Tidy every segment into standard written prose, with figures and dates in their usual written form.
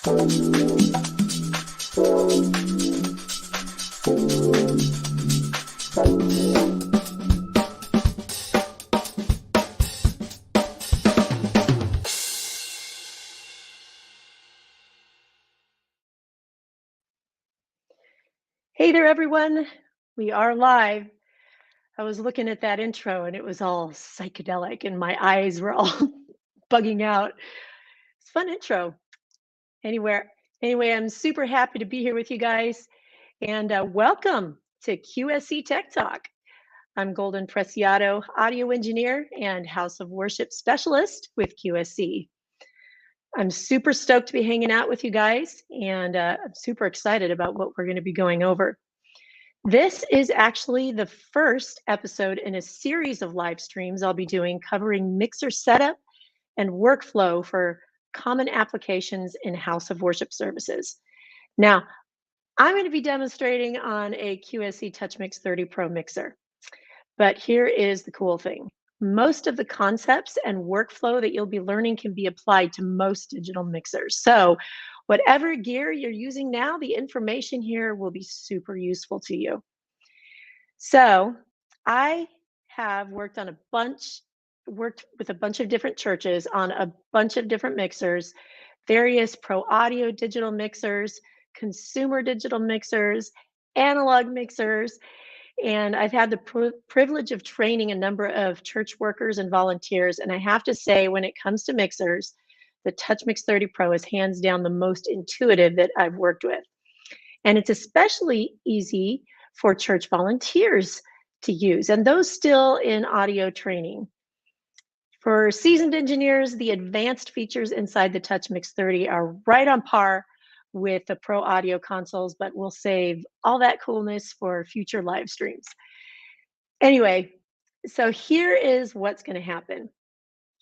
Hey there, everyone. We are live. I was looking at that intro and it was all psychedelic and my eyes were all bugging out. It's a fun intro. Anyway, I'm super happy to be here with you guys and welcome to QSC Tech Talk. I'm Golden Preciado, audio engineer and House of Worship specialist with QSC. I'm super stoked to be hanging out with you guys and I'm super excited about what we're going to be going over. This is actually the first episode in a series of live streams I'll be doing covering mixer setup and workflow for common applications in House of Worship services. Now, I'm going to be demonstrating on a QSC TouchMix-30 Pro mixer. But here is the cool thing. Most of the concepts and workflow that you'll be learning can be applied to most digital mixers. So whatever gear you're using now, the information here will be super useful to you. So I have worked with a bunch of different churches on a bunch of different mixers, various pro audio digital mixers, consumer digital mixers, analog mixers, and I've had the privilege of training a number of church workers and volunteers. And I have to say, when it comes to mixers, the TouchMix-30 Pro is hands down the most intuitive that I've worked with. And it's especially easy for church volunteers to use, and those still in audio training. For seasoned engineers, the advanced features inside the TouchMix-30 are right on par with the Pro Audio consoles, but we'll save all that coolness for future live streams. Anyway, so here is what's going to happen.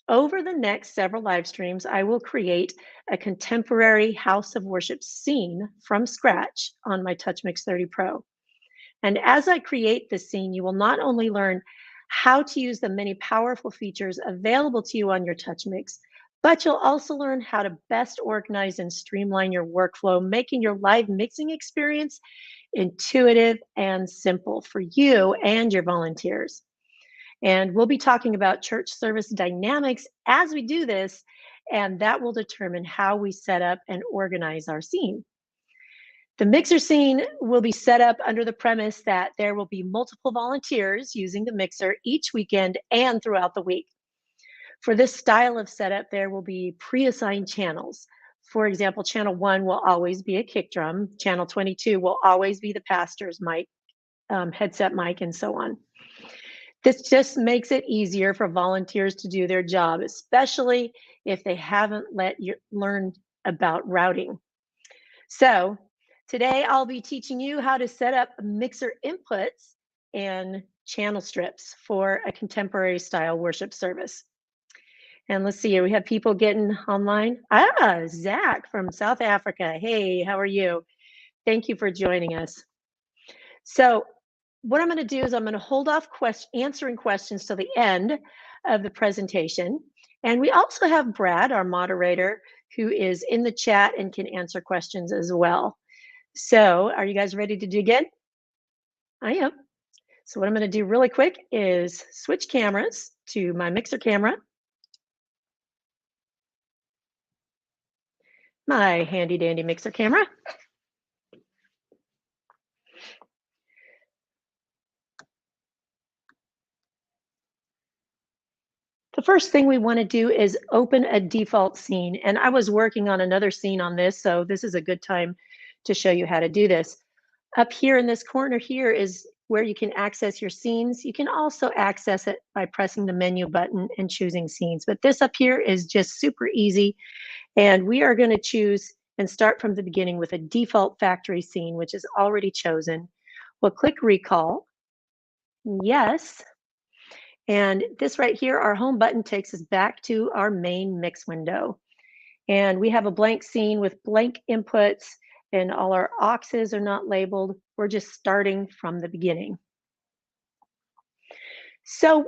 Over the next several live streams, I will create a contemporary House of Worship scene from scratch on my TouchMix-30 Pro. And as I create this scene, you will not only learn how to use the many powerful features available to you on your TouchMix, but you'll also learn how to best organize and streamline your workflow, making your live mixing experience intuitive and simple for you and your volunteers. And we'll be talking about church service dynamics as we do this, and that will determine how we set up and organize our scene. The mixer scene will be set up under the premise that there will be multiple volunteers using the mixer each weekend and throughout the week. For this style of setup, there will be pre-assigned channels. For example, channel 1 will always be a kick drum. Channel 22 will always be the pastor's mic, headset mic, and so on. This just makes it easier for volunteers to do their job, especially if they haven't learned about routing. So today I'll be teaching you how to set up mixer inputs and channel strips for a contemporary style worship service. And let's see here, we have people getting online. Zach from South Africa. Hey, how are you? Thank you for joining us. So what I'm going to do is I'm going to hold off answering questions till the end of the presentation. And we also have Brad, our moderator, who is in the chat and can answer questions as well. So are you guys ready to dig in? I am. So what I'm going to do really quick is switch cameras to my mixer camera. My handy dandy mixer camera. The first thing we want to do is open a default scene. And I was working on another scene on this, so this is a good time to show you how to do this. Up here in this corner here is where you can access your scenes. You can also access it by pressing the menu button and choosing scenes. But this up here is just super easy. And we are going to choose and start from the beginning with a default factory scene, which is already chosen. We'll click recall. Yes. And this right here, our home button, takes us back to our main mix window. And we have a blank scene with blank inputs, and all our auxes are not labeled. We're just starting from the beginning. So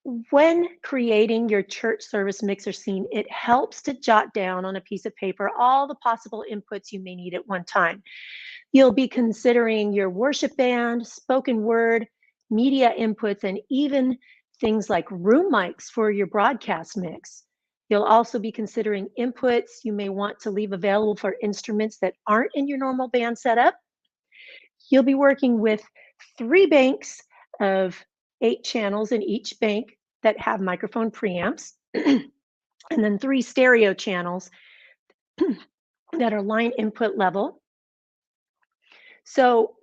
When creating your church service mixer scene, it helps to jot down on a piece of paper all the possible inputs you may need at one time. You'll be considering your worship band, spoken word, media inputs, and even things like room mics for your broadcast mix. You'll also be considering inputs you may want to leave available for instruments that aren't in your normal band setup. You'll be working with 3 banks of 8 channels in each bank that have microphone preamps, and then 3 stereo channels that are line input level. So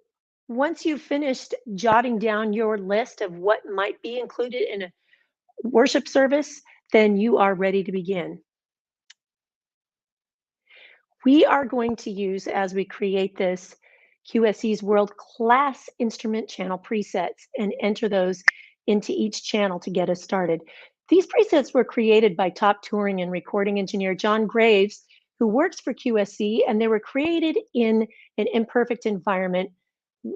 once you've finished jotting down your list of what might be included in a worship service, then you are ready to begin. We are going to use, as we create this, QSC's world-class instrument channel presets and enter those into each channel to get us started. These presets were created by top touring and recording engineer John Graves, who works for QSC, and they were created in an imperfect environment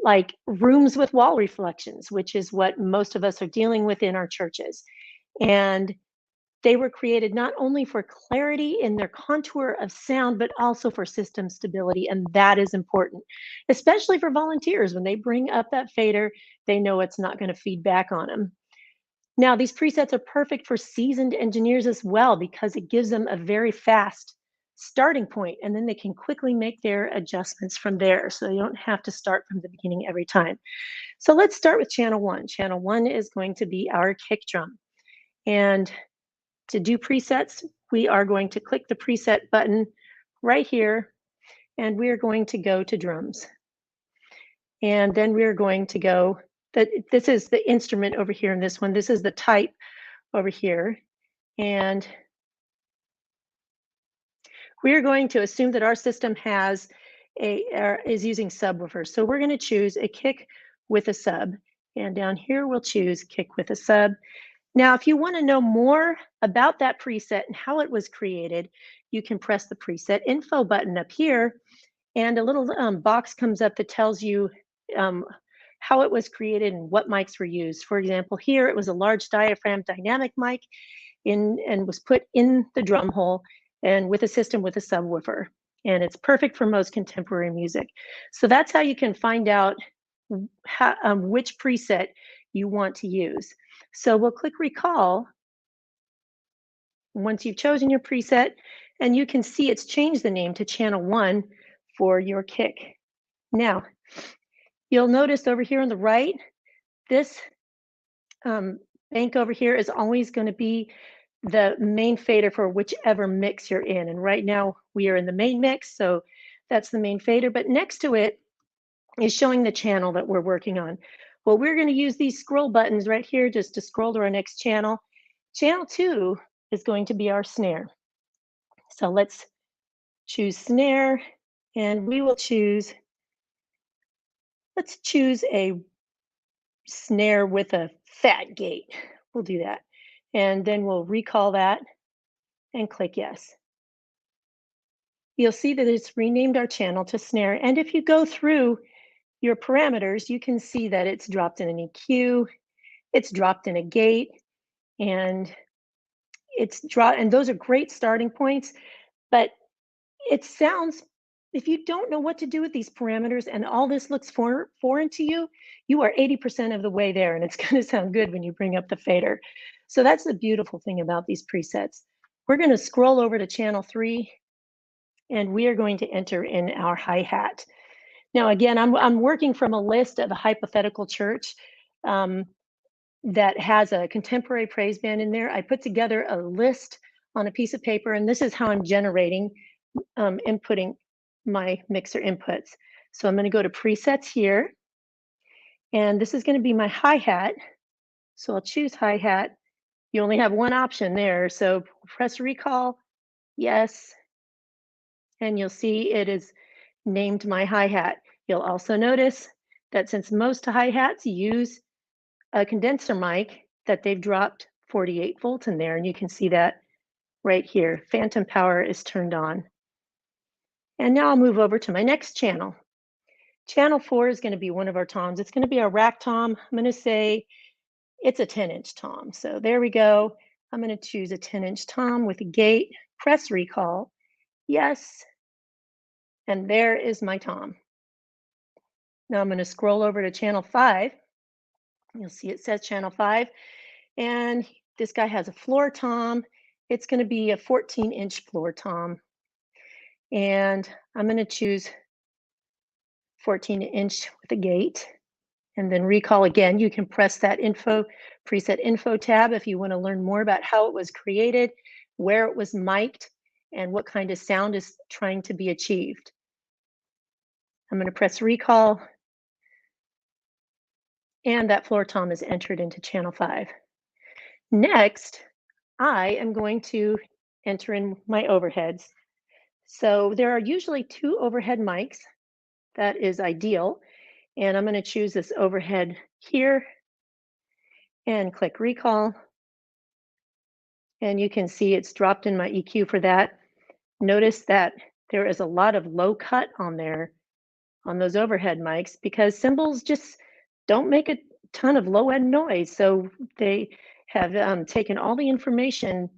like rooms with wall reflections, which is what most of us are dealing with in our churches. And they were created not only for clarity in their contour of sound, but also for system stability. And that is important, especially for volunteers. When they bring up that fader, they know it's not going to feed back on them. Now, these presets are perfect for seasoned engineers as well, because it gives them a very fast starting point, and then they can quickly make their adjustments from there. So they don't have to start from the beginning every time. So let's start with channel 1. Channel 1 is going to be our kick drum. And to do presets, we are going to click the preset button right here, and we're going to go to drums. And then we're going to go, this is the instrument over here in this one. This is the type over here. And we're going to assume that our system has is using subwoofers. So we're going to choose a kick with a sub. And down here, we'll choose kick with a sub. Now, if you want to know more about that preset and how it was created, you can press the preset info button up here, and a little box comes up that tells you how it was created and what mics were used. For example, here it was a large diaphragm dynamic mic and was put in the drum hole and with a system with a subwoofer. And it's perfect for most contemporary music. So that's how you can find out which preset you want to use. So we'll click recall once you've chosen your preset, and you can see it's changed the name to channel 1 for your kick. Now, you'll notice over here on the right, this bank over here is always going to be the main fader for whichever mix you're in. And right now we are in the main mix, so that's the main fader. But next to it is showing the channel that we're working on. Well, we're going to use these scroll buttons right here just to scroll to our next channel. Channel 2 is going to be our snare. So let's choose snare, and we will choose, let's choose a snare with a fat gate. We'll do that. And then we'll recall that and click yes. You'll see that it's renamed our channel to snare. And if you go through your parameters, you can see that it's dropped in an EQ, it's dropped in a gate, and and those are great starting points. But it sounds, if you don't know what to do with these parameters and all this looks foreign to you, you are 80% of the way there, and it's going to sound good when you bring up the fader. So that's the beautiful thing about these presets. We're going to scroll over to channel 3, and we are going to enter in our hi-hat. Now, again, I'm working from a list of a hypothetical church that has a contemporary praise band in there. I put together a list on a piece of paper, and this is how I'm generating, inputting my mixer inputs. So I'm going to go to presets here, and this is going to be my hi-hat. So I'll choose hi-hat. You only have one option there, so press recall, yes, and you'll see it is named my hi-hat. You'll also notice that since most hi-hats use a condenser mic, that they've dropped 48 volts in there, and you can see that right here. Phantom power is turned on. And now I'll move over to my next channel. Channel 4 is going to be one of our toms. It's going to be our rack tom. I'm going to say It's a 10-inch tom. So there we go. I'm going to choose a 10-inch tom with a gate, press recall. Yes. And there is my tom. Now I'm going to scroll over to channel 5. You'll see it says channel 5. And this guy has a floor tom. It's going to be a 14-inch floor tom. And I'm going to choose 14-inch with a gate. And then recall again. You can press that preset info tab if you want to learn more about how it was created, where it was mic'd, and what kind of sound is trying to be achieved. I'm going to press recall, and that floor tom is entered into channel 5. Next, I am going to enter in my overheads. So there are usually 2 overhead mics. That is ideal. And I'm going to choose this overhead here and click recall. And you can see it's dropped in my EQ for that. Notice that there is a lot of low cut on there on those overhead mics because cymbals just don't make a ton of low end noise. So they have taken all the information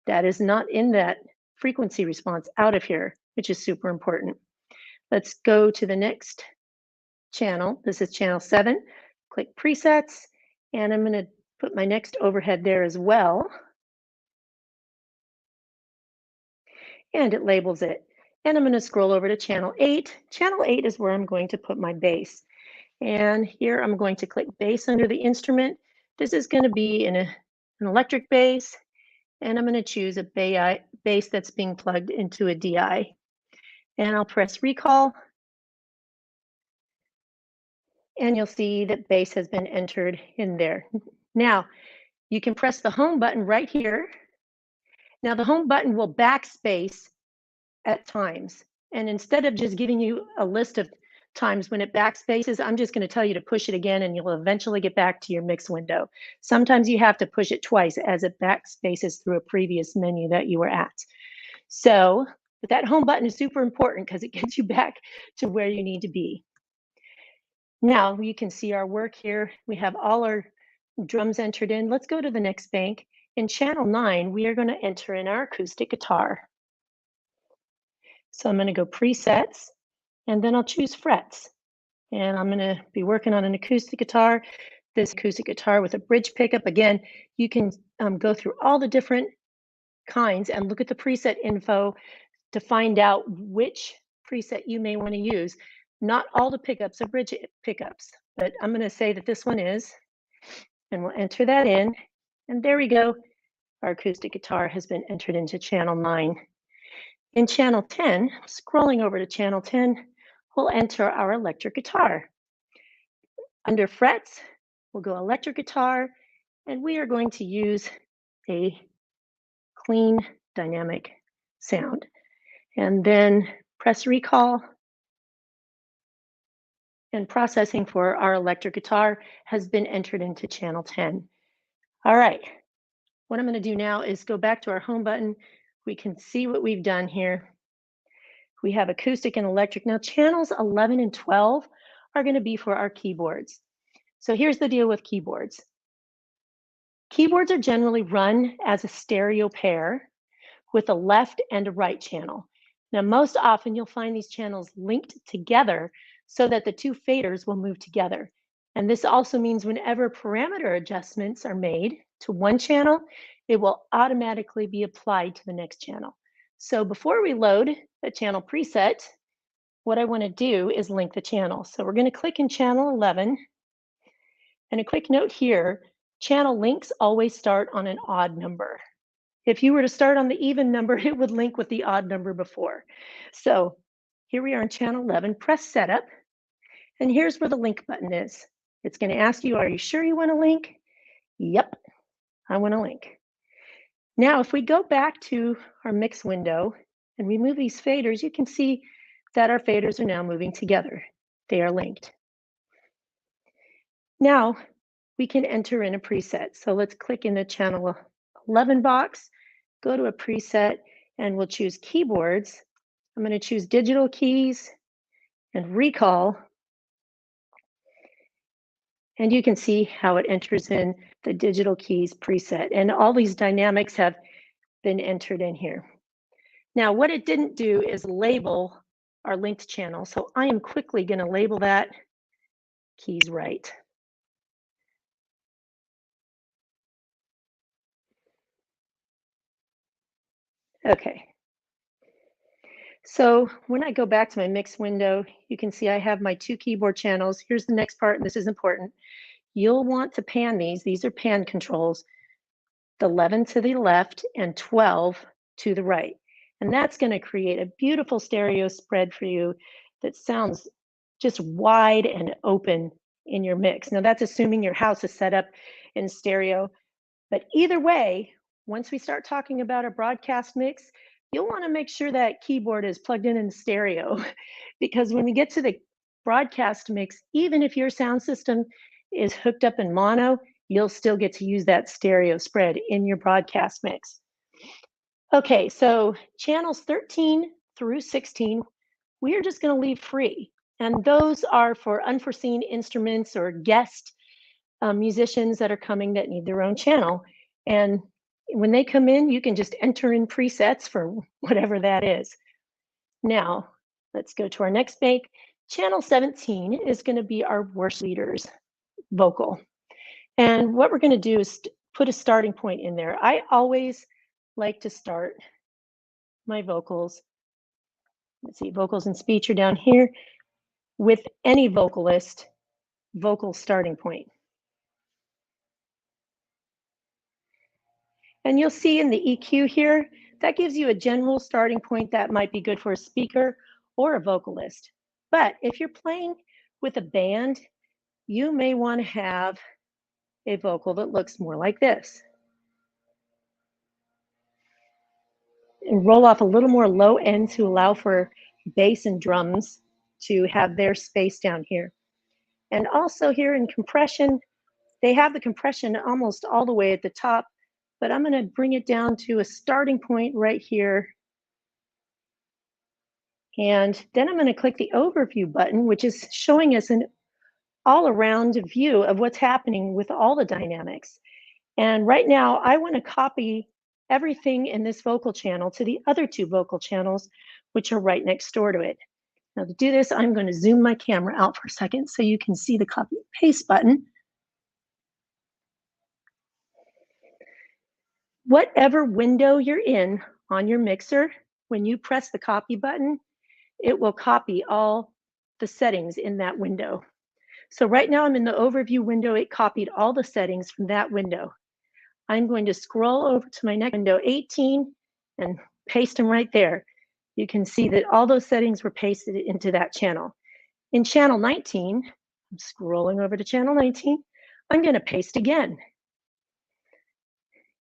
that is not in that frequency response out of here, which is super important. Let's go to the next channel. This is channel 7. Click presets, and I'm going to put my next overhead there as well. And it labels it. And I'm going to scroll over to channel 8. Channel 8 is where I'm going to put my bass. And here I'm going to click bass under the instrument. This is going to be an electric bass, and I'm going to choose a bass that's being plugged into a DI. And I'll press recall, and you'll see that bass has been entered in there. Now, you can press the home button right here. Now, the home button will backspace at times. And instead of just giving you a list of times when it backspaces, I'm just going to tell you to push it again, and you'll eventually get back to your mix window. Sometimes you have to push it twice as it backspaces through a previous menu that you were at. So, but that home button is super important because it gets you back to where you need to be. Now you can see our work here. We have all our drums entered in. Let's go to the next bank. In channel 9, we are going to enter in our acoustic guitar. So I'm going to go presets, and then I'll choose frets. And I'm going to be working on an acoustic guitar. This acoustic guitar with a bridge pickup. Again, you can go through all the different kinds and look at the preset info to find out which preset you may want to use. Not all the pickups are bridge pickups, but I'm going to say that this one is, and we'll enter that in. And there we go. Our acoustic guitar has been entered into channel 9. In channel 10, scrolling over to channel 10, we'll enter our electric guitar. Under frets, we'll go electric guitar, and we are going to use a clean dynamic sound. And then press recall, and processing for our electric guitar has been entered into channel 10. All right, what I'm going to do now is go back to our home button. We can see what we've done here. We have acoustic and electric. Now channels 11 and 12 are going to be for our keyboards. So here's the deal with keyboards. Keyboards are generally run as a stereo pair with a left and a right channel. Now, most often you'll find these channels linked together so that the 2 faders will move together. And this also means whenever parameter adjustments are made to one channel, it will automatically be applied to the next channel. So before we load a channel preset, what I want to do is link the channel. So we're going to click in channel 11. And a quick note here, channel links always start on an odd number. If you were to start on the even number, it would link with the odd number before. So here we are in channel 11, press setup, and here's where the link button is. It's going to ask you, are you sure you want to link? Yep, I want to link. Now, if we go back to our mix window and remove these faders, you can see that our faders are now moving together. They are linked. Now, we can enter in a preset. So let's click in the channel 11 box, go to a preset, and we'll choose keyboards. I'm going to choose digital keys and recall. And you can see how it enters in the digital keys preset. And all these dynamics have been entered in here. Now, what it didn't do is label our linked channel. So I am quickly going to label that keys right. Okay. So when I go back to my mix window, you can see I have my 2 keyboard channels. Here's the next part, and this is important. You'll want to pan these. These are pan controls, the 11 to the left and 12 to the right. And that's going to create a beautiful stereo spread for you that sounds just wide and open in your mix. Now that's assuming your house is set up in stereo, but either way, once we start talking about a broadcast mix, you'll want to make sure that keyboard is plugged in stereo because when we get to the broadcast mix, even if your sound system is hooked up in mono, you'll still get to use that stereo spread in your broadcast mix. Okay, so channels 13 through 16, we are just going to leave free. And those are for unforeseen instruments or guest musicians that are coming that need their own channel. And when they come in, you can just enter in presets for whatever that is. Now, let's go to our next make. Channel 17 is going to be our worship leader's vocal. And what we're going to do is put a starting point in there. I always like to start my vocals. Let's see, vocals and speech are down here with any vocalist vocal starting point. And you'll see in the EQ here, that gives you a general starting point that might be good for a speaker or a vocalist. But if you're playing with a band, you may want to have a vocal that looks more like this. And roll off a little more low end to allow for bass and drums to have their space down here. And also here in compression, they have the compression almost all the way at the top, but I'm going to bring it down to a starting point right here. And then I'm going to click the overview button, which is showing us an all-around view of what's happening with all the dynamics. And right now, I want to copy everything in this vocal channel to the other 2 vocal channels, which are right next door to it. Now to do this, I'm going to zoom my camera out for a second so you can see the copy and paste button. Whatever window you're in on your mixer, when you press the copy button, it will copy all the settings in that window. So right now I'm in the overview window. It copied all the settings from that window. I'm going to scroll over to my next window, 18, and paste them right there. You can see that all those settings were pasted into that channel. In channel 19, I'm scrolling over to channel 19, I'm going to paste again.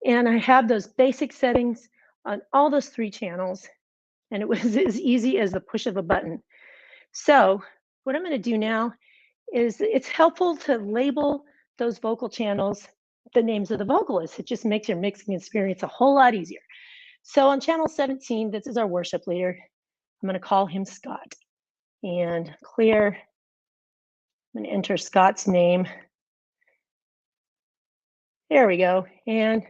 And I have those basic settings on all those 3 channels, and it was as easy as the push of a button. So what I'm going to do now is it's helpful to label those vocal channels the names of the vocalists. It just makes your mixing experience a whole lot easier. So on channel 17, this is our worship leader. I'm going to call him Scott. And clear, I'm going to enter Scott's name. There we go. And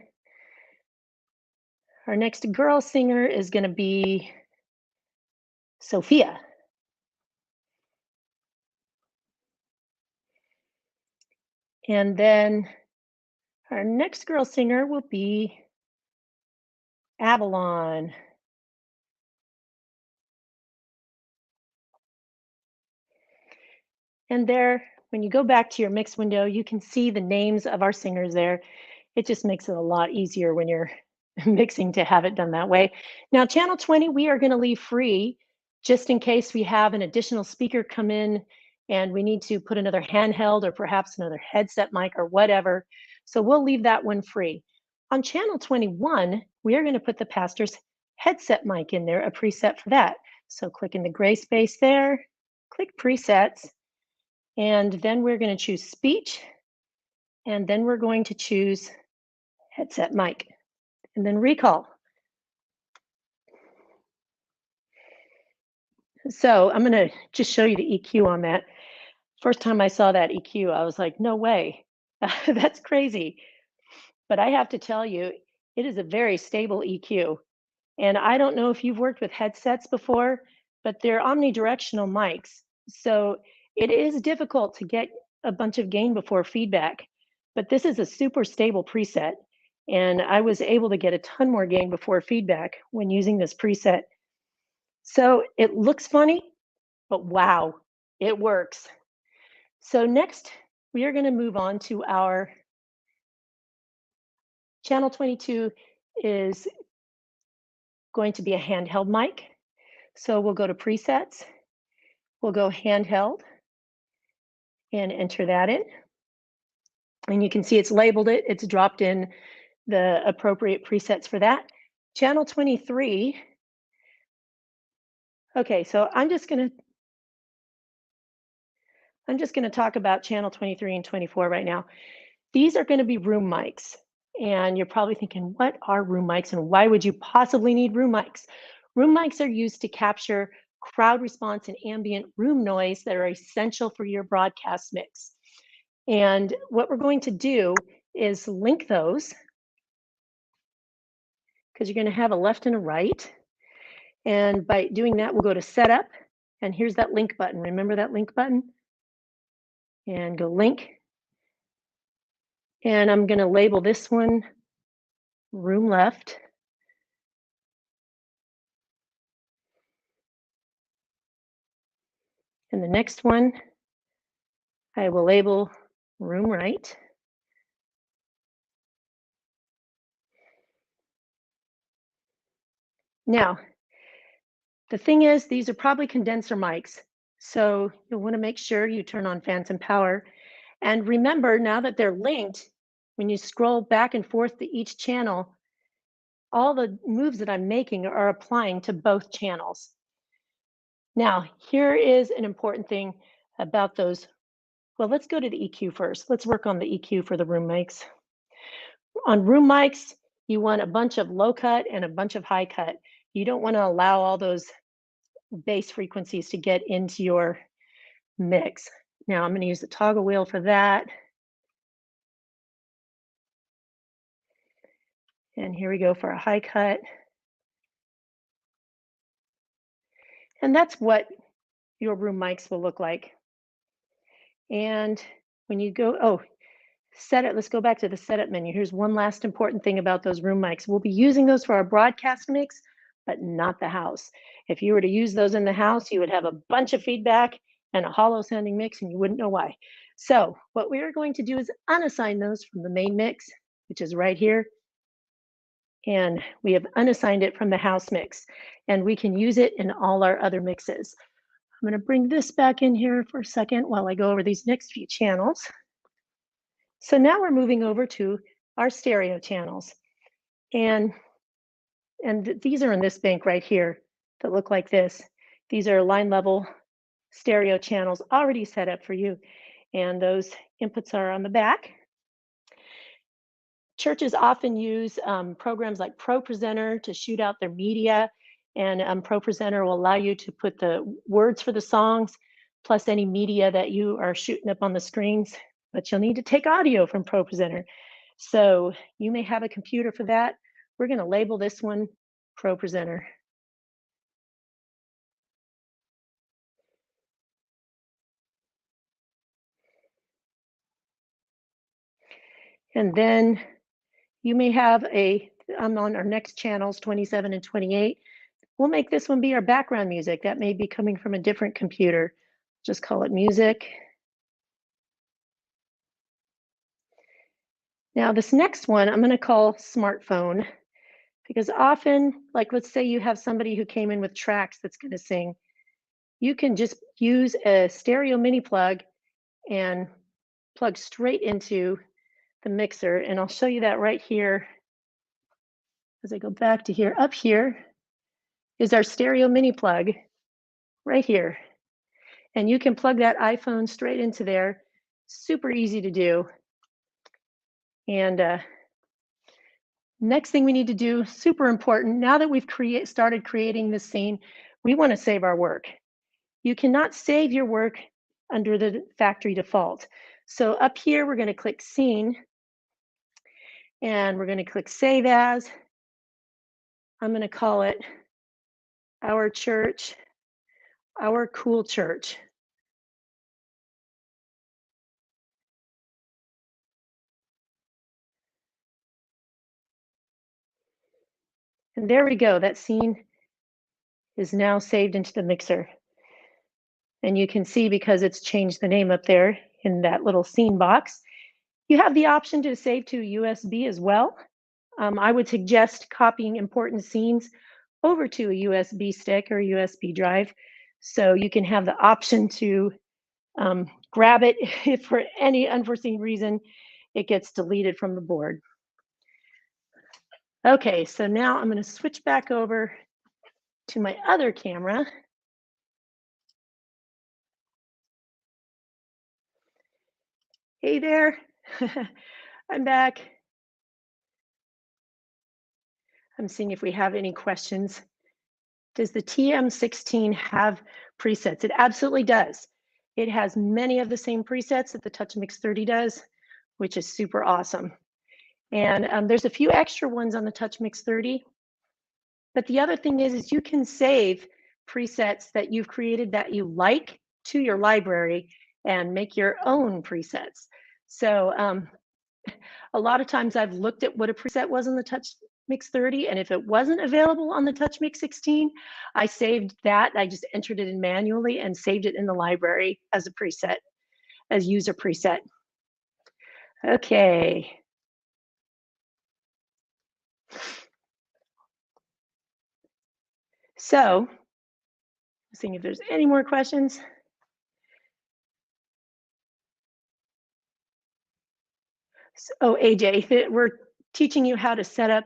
our next girl singer is going to be Sophia. And then our next girl singer will be Avalon. And there, when you go back to your mix window, you can see the names of our singers there. It just makes it a lot easier when you're mixing to have it done that way. Now, channel 20, we are going to leave free just in case we have an additional speaker come in and we need to put another handheld or perhaps another headset mic or whatever. So we'll leave that one free. On channel 21, we are going to put the pastor's headset mic in there, a preset for that. So click in the gray space there, click presets, and then we're going to choose speech, and then we're going to choose headset mic, and then recall. So I'm going to just show you the EQ on that. First time I saw that EQ, I was like, no way. That's crazy. But I have to tell you, it is a very stable EQ. And I don't know if you've worked with headsets before, but they're omnidirectional mics. So it is difficult to get a bunch of gain before feedback. But this is a super stable preset. And I was able to get a ton more gain before feedback when using this preset. So it looks funny, but wow, it works. So next, we are going to move on to our channel 22 is going to be a handheld mic. So we'll go to presets, we'll go handheld and enter that in. And you can see it's labeled it, it's dropped in the appropriate presets for that. Channel 23, okay, so I'm just gonna talk about channel 23 and 24 right now. These are gonna be room mics. And you're probably thinking, what are room mics and why would you possibly need room mics? Room mics are used to capture crowd response and ambient room noise that are essential for your broadcast mix. And what we're going to do is link those because you're going to have a left and a right. And by doing that, we'll go to setup and here's that link button. Remember that link button? And go link. And I'm going to label this one room left. And the next one, I will label room right. Now, the thing is, these are probably condenser mics. So you'll want to make sure you turn on phantom power. And remember, now that they're linked, when you scroll back and forth to each channel, all the moves that I'm making are applying to both channels. Now, here is an important thing about those. Well, let's go to the EQ first. Let's work on the EQ for the room mics. On room mics, you want a bunch of low cut and a bunch of high cut. You don't want to allow all those bass frequencies to get into your mix. Now I'm going to use the toggle wheel for that. And here we go for a high cut. And that's what your room mics will look like. And when you go, set it, let's go back to the setup menu. Here's one last important thing about those room mics. We'll be using those for our broadcast mix, but not the house. If you were to use those in the house, you would have a bunch of feedback and a hollow sounding mix and you wouldn't know why. So what we are going to do is unassign those from the main mix, which is right here. And we have unassigned it from the house mix and we can use it in all our other mixes. I'm going to bring this back in here for a second while I go over these next few channels. So now we're moving over to our stereo channels. And these are in this bank right here that look like this. These are line level stereo channels already set up for you. And those inputs are on the back. Churches often use programs like Pro Presenter to shoot out their media. And Pro Presenter will allow you to put the words for the songs, plus any media that you are shooting up on the screens. But you'll need to take audio from Pro Presenter. So you may have a computer for that. We're going to label this one Pro Presenter. And then you may have on our next channels, 27 and 28, we'll make this one be our background music. That may be coming from a different computer. Just call it music. Now this next one, I'm going to call smartphone because often, like let's say you have somebody who came in with tracks that's going to sing. You can just use a stereo mini plug and plug straight into the mixer. And I'll show you that right here. As I go back to here, up here is our stereo mini plug right here. And you can plug that iPhone straight into there. Super easy to do. And next thing we need to do, super important, now that we've started creating this scene, we want to save our work. You cannot save your work under the factory default. So up here, we're going to click Scene, and we're going to click Save As. I'm going to call it Our Church, Our Cool Church. And there we go. That scene is now saved into the mixer. And you can see, because it's changed the name up there in that little scene box, you have the option to save to USB as well. I would suggest copying important scenes over to a USB stick or USB drive, so you can have the option to grab it if for any unforeseen reason it gets deleted from the board. Okay, so now I'm going to switch back over to my other camera. Hey there, I'm back. I'm seeing if we have any questions. Does the TM16 have presets? It absolutely does. It has many of the same presets that the TouchMix-30 does, which is super awesome. And there's a few extra ones on the TouchMix-30. But the other thing is you can save presets that you've created that you like to your library and make your own presets. So a lot of times I've looked at what a preset was on the TouchMix-30, and if it wasn't available on the TouchMix-16, I saved that. I just entered it in manually and saved it in the library as a preset, as user preset. Okay. So, seeing if there's any more questions. Oh, AJ, we're teaching you how to set up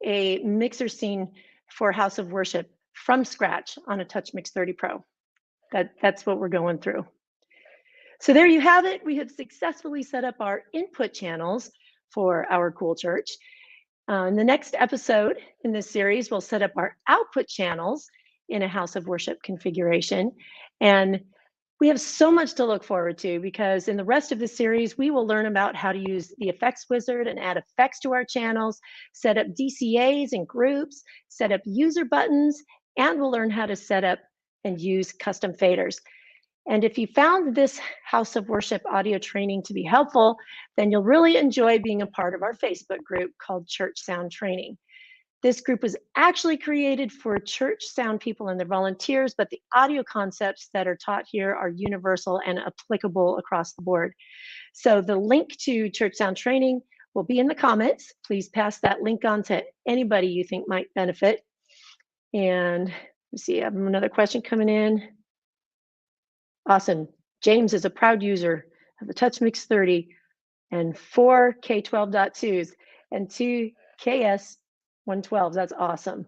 a mixer scene for House of Worship from scratch on a TouchMix-30 Pro. That's what we're going through. So there you have it. We have successfully set up our input channels for our cool church. In the next episode in this series, we'll set up our output channels in a House of Worship configuration. And we have so much to look forward to, because in the rest of the series, we will learn about how to use the effects wizard and add effects to our channels, set up DCAs and groups, set up user buttons, and we'll learn how to set up and use custom faders. And if you found this House of Worship audio training to be helpful, then you'll really enjoy being a part of our Facebook group called Church Sound Training. This group was actually created for church sound people and their volunteers, but the audio concepts that are taught here are universal and applicable across the board. So the link to Church Sound Training will be in the comments. Please pass that link on to anybody you think might benefit. And let's see, I have another question coming in. Awesome. James is a proud user of the TouchMix-30 and 4 K12.2s and 2 KS112s. That's awesome.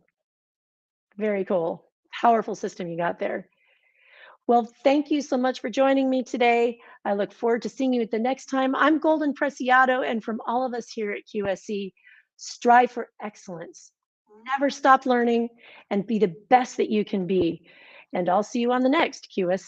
Very cool. Powerful system you got there. Well, thank you so much for joining me today. I look forward to seeing you at the next time. I'm Golden Preciado, and from all of us here at QSC, strive for excellence. Never stop learning and be the best that you can be. And I'll see you on the next QSC.